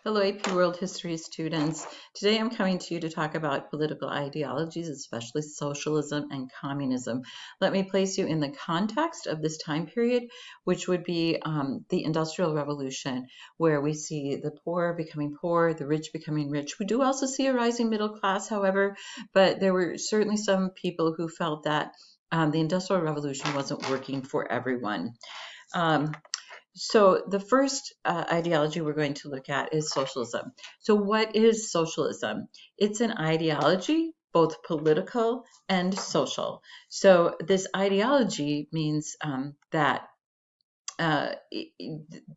Hello, AP World History students. Today I'm coming to you to talk about political ideologies, especially socialism and communism. Let me place you in the context of this time period, which would be the Industrial Revolution, where we see the poor becoming poor, the rich becoming rich. We do also see a rising middle class, however, but there were certainly some people who felt that the Industrial Revolution wasn't working for everyone. Um, so the first ideology we're going to look at is socialism. So what is socialism? It's an ideology, both political and social. So this ideology means that uh,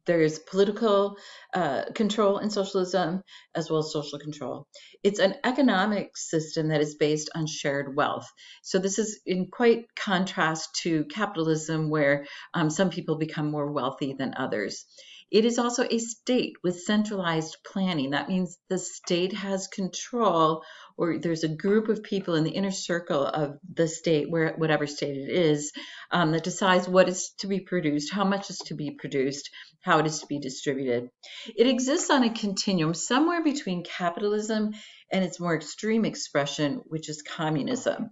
there's political control in socialism as well as social control. It's an economic system that is based on shared wealth. So this is in quite contrast to capitalism, where some people become more wealthy than others. It is also a state with centralized planning. That means the state has control, or there's a group of people in the inner circle of the state, where whatever state it is, that decides what is to be produced, how much is to be produced, how it is to be distributed. It exists on a continuum somewhere between capitalism and its more extreme expression, which is communism.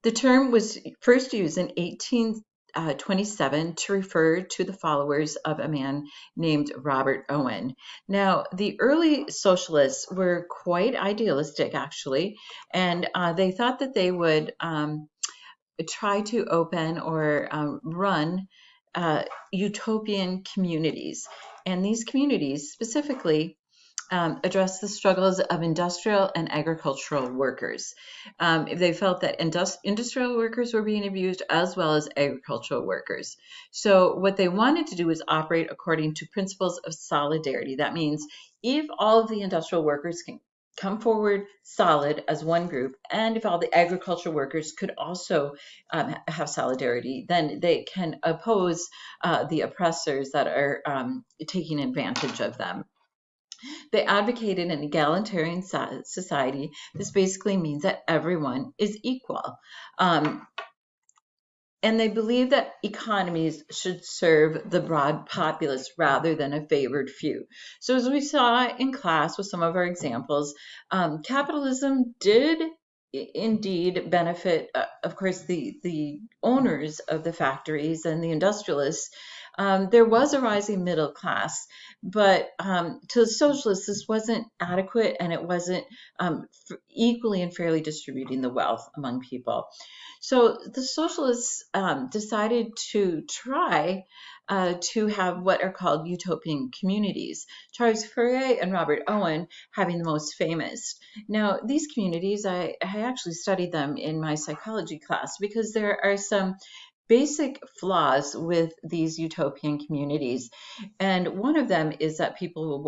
The term was first used in 1827 to refer to the followers of a man named Robert Owen. Now, the early socialists were quite idealistic, actually, and they thought that they would try to open or run utopian communities. And these communities specifically address the struggles of industrial and agricultural workers. They felt that industrial workers were being abused as well as agricultural workers. So what they wanted to do was operate according to principles of solidarity. That means if all of the industrial workers can come forward solid as one group, and if all the agricultural workers could also have solidarity, then they can oppose the oppressors that are taking advantage of them. They advocated an egalitarian society. This basically means that everyone is equal. Um, and they believe that economies should serve the broad populace rather than a favored few. So, as we saw in class with some of our examples, capitalism did indeed benefit, of course, the owners of the factories and the industrialists. There was a rising middle class, but to the socialists, this wasn't adequate, and it wasn't equally and fairly distributing the wealth among people. So the socialists decided to try to have what are called utopian communities. Charles Fourier and Robert Owen having the most famous. Now, these communities, I actually studied them in my psychology class because there are some basic flaws with these utopian communities. And one of them is that people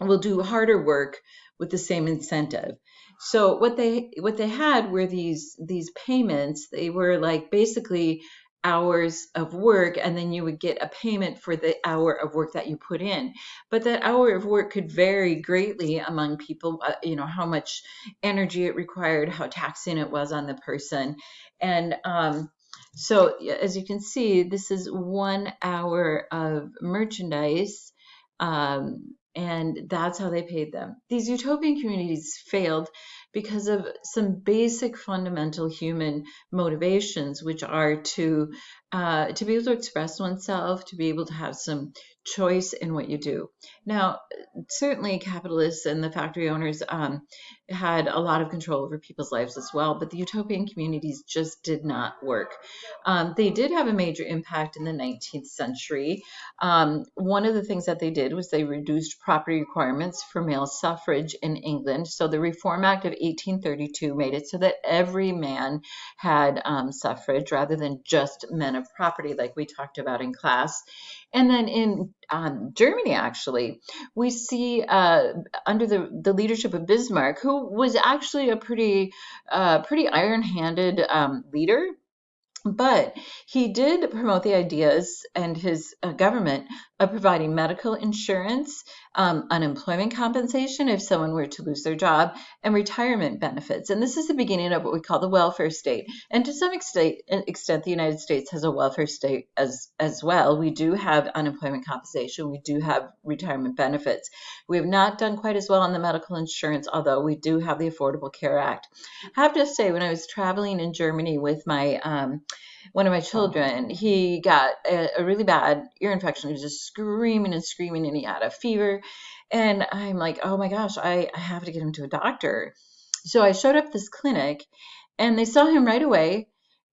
will do harder work with the same incentive. So what they had were these payments. They were like basically hours of work, and then you would get a payment for the hour of work that you put in. But that hour of work could vary greatly among people, how much energy it required, how taxing it was on the person. And so as you can see, this is 1 hour of merchandise, and that's how they paid them. These utopian communities failed because of some basic fundamental human motivations, which are to be able to express oneself, to be able to have some choice in what you do. Now, certainly capitalists and the factory owners had a lot of control over people's lives as well, but the utopian communities just did not work. They did have a major impact in the 19th century. One of the things that they did was they reduced property requirements for male suffrage in England. So the Reform Act of 1832 made it so that every man had suffrage rather than just men of property, like we talked about in class. And then in Germany, actually, we see under the leadership of Bismarck, who was actually a pretty iron-handed leader. But he did promote the ideas, and his government, of providing medical insurance unemployment compensation if someone were to lose their job, and retirement benefits. And this is the beginning of what we call the welfare state. And to some extent, the United States has a welfare state as well. We do have unemployment compensation. We do have retirement benefits. We have not done quite as well on the medical insurance, although we do have the Affordable Care Act. I have to say, when I was traveling in Germany with my one of my children, he got a really bad ear infection. He was just screaming and screaming, and he had a fever. And I'm like, oh my gosh, I have to get him to a doctor. So I showed up at this clinic, and they saw him right away,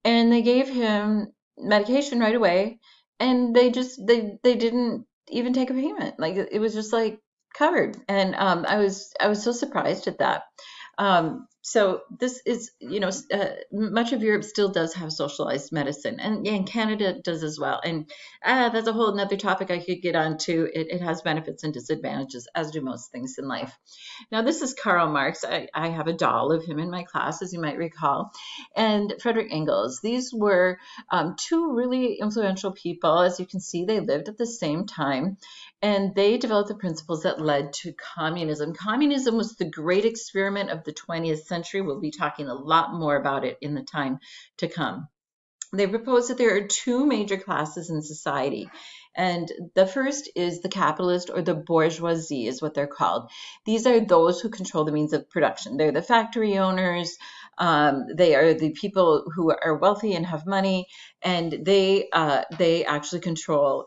and they gave him medication right away, and they didn't even take a payment. Like it was just like covered, and I was so surprised at that. So this is, much of Europe still does have socialized medicine, and Canada does as well. And that's a whole nother topic I could get on to. It has benefits and disadvantages, as do most things in life. Now, this is Karl Marx. I have a doll of him in my class, as you might recall, and Frederick Engels. These were two really influential people. As you can see, they lived at the same time, and they developed the principles that led to communism. Communism was the great experiment of the 20th century. We'll be talking a lot more about it in the time to come. They propose that there are two major classes in society. And the first is the capitalist, or the bourgeoisie is what they're called. These are those who control the means of production. They're the factory owners. They are the people who are wealthy and have money, and they actually control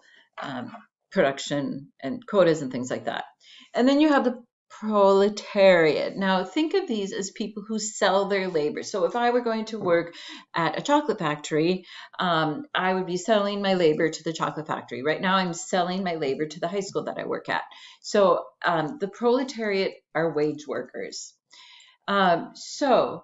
production and quotas and things like that. And then you have the proletariat. Now, think of these as people who sell their labor. So if I were going to work at a chocolate factory, I would be selling my labor to the chocolate factory. Right now, I'm selling my labor to the high school that I work at. So the proletariat are wage workers. So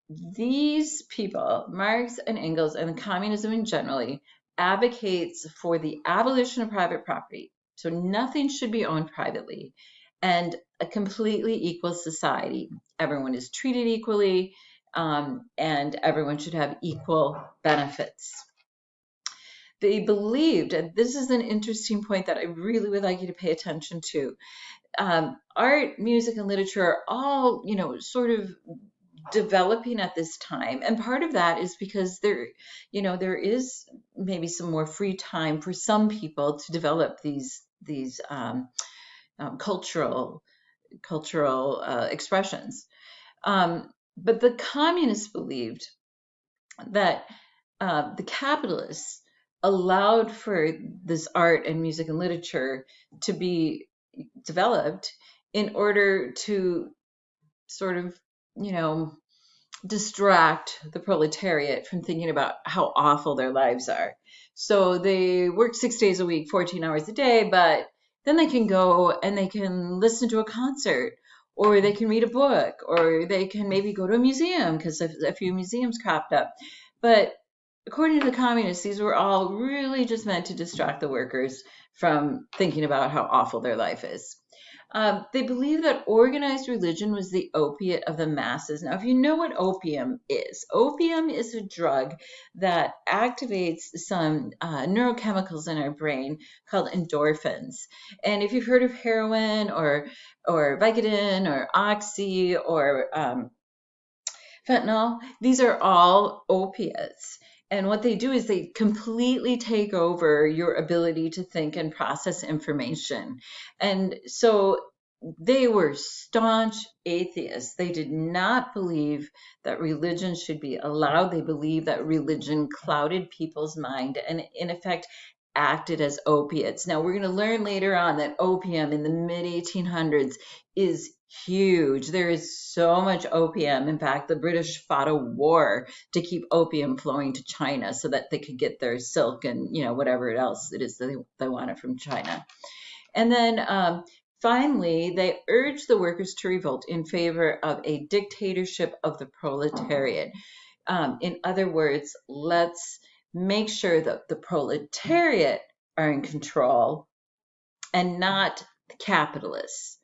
these people, Marx and Engels and communism in generally, advocates for the abolition of private property. So nothing should be owned privately, and a completely equal society. Everyone is treated equally, and everyone should have equal benefits. They believed, and this is an interesting point that I really would like you to pay attention to. Art, music, and literature are all, sort of developing at this time, and part of that is because there is maybe some more free time for some people to develop these cultural expressions. But the communists believed that the capitalists allowed for this art and music and literature to be developed in order to sort of, distract the proletariat from thinking about how awful their lives are. So they work 6 days a week, 14 hours a day, but then they can go and they can listen to a concert, or they can read a book, or they can maybe go to a museum because a few museums cropped up. But according to the communists, these were all really just meant to distract the workers from thinking about how awful their life is. They believe that organized religion was the opiate of the masses. Now, if you know what opium is a drug that activates some neurochemicals in our brain called endorphins. And if you've heard of heroin or Vicodin or Oxy or fentanyl, these are all opiates. And what they do is they completely take over your ability to think and process information. And so they were staunch atheists. They did not believe that religion should be allowed. They believed that religion clouded people's mind and, in effect, acted as opiates. Now, we're going to learn later on that opium in the mid-1800s is huge. There is so much opium. In fact, the British fought a war to keep opium flowing to China so that they could get their silk and, whatever else it is that they wanted from China. And then finally, they urged the workers to revolt in favor of a dictatorship of the proletariat. In other words, let's make sure that the proletariat are in control and not the capitalists.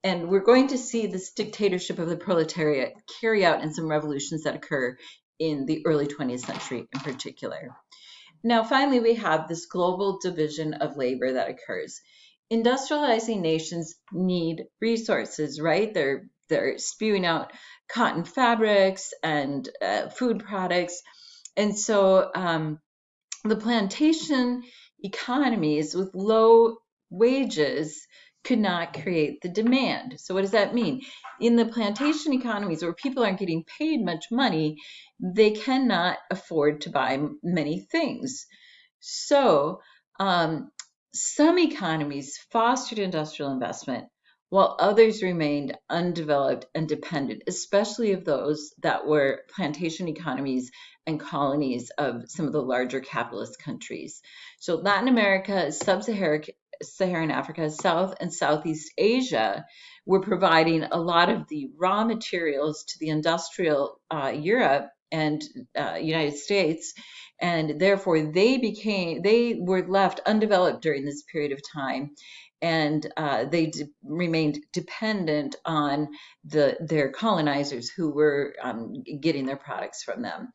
And we're going to see this dictatorship of the proletariat carry out in some revolutions that occur in the early 20th century in particular. Now, finally, we have this global division of labor that occurs. industrializing nations need resources, right? They're spewing out cotton fabrics and food products, and so the plantation economies with low wages could not create the demand. So what does that mean? In the plantation economies where people aren't getting paid much money, they cannot afford to buy many things. So um, some economies fostered industrial investment while others remained undeveloped and dependent, especially of those that were plantation economies and colonies of some of the larger capitalist countries. So Latin America, Sub-Saharan Africa, South and Southeast Asia were providing a lot of the raw materials to the industrial Europe and United States, and therefore they were left undeveloped during this period of time, and they remained dependent on their colonizers who were getting their products from them.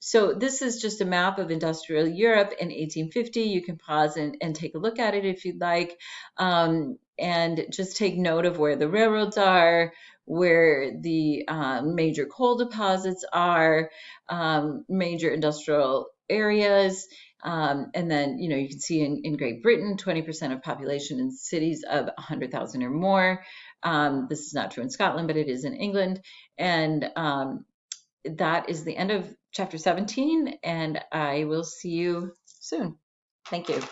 So this is just a map of industrial Europe in 1850. You can pause and take a look at it if you'd like, and just take note of where the railroads are, where the major coal deposits are, major industrial areas. And then, you can see in Great Britain, 20% of population in cities of 100,000 or more. This is not true in Scotland, but it is in England. And that is the end of chapter 17, and I will see you soon. Thank you.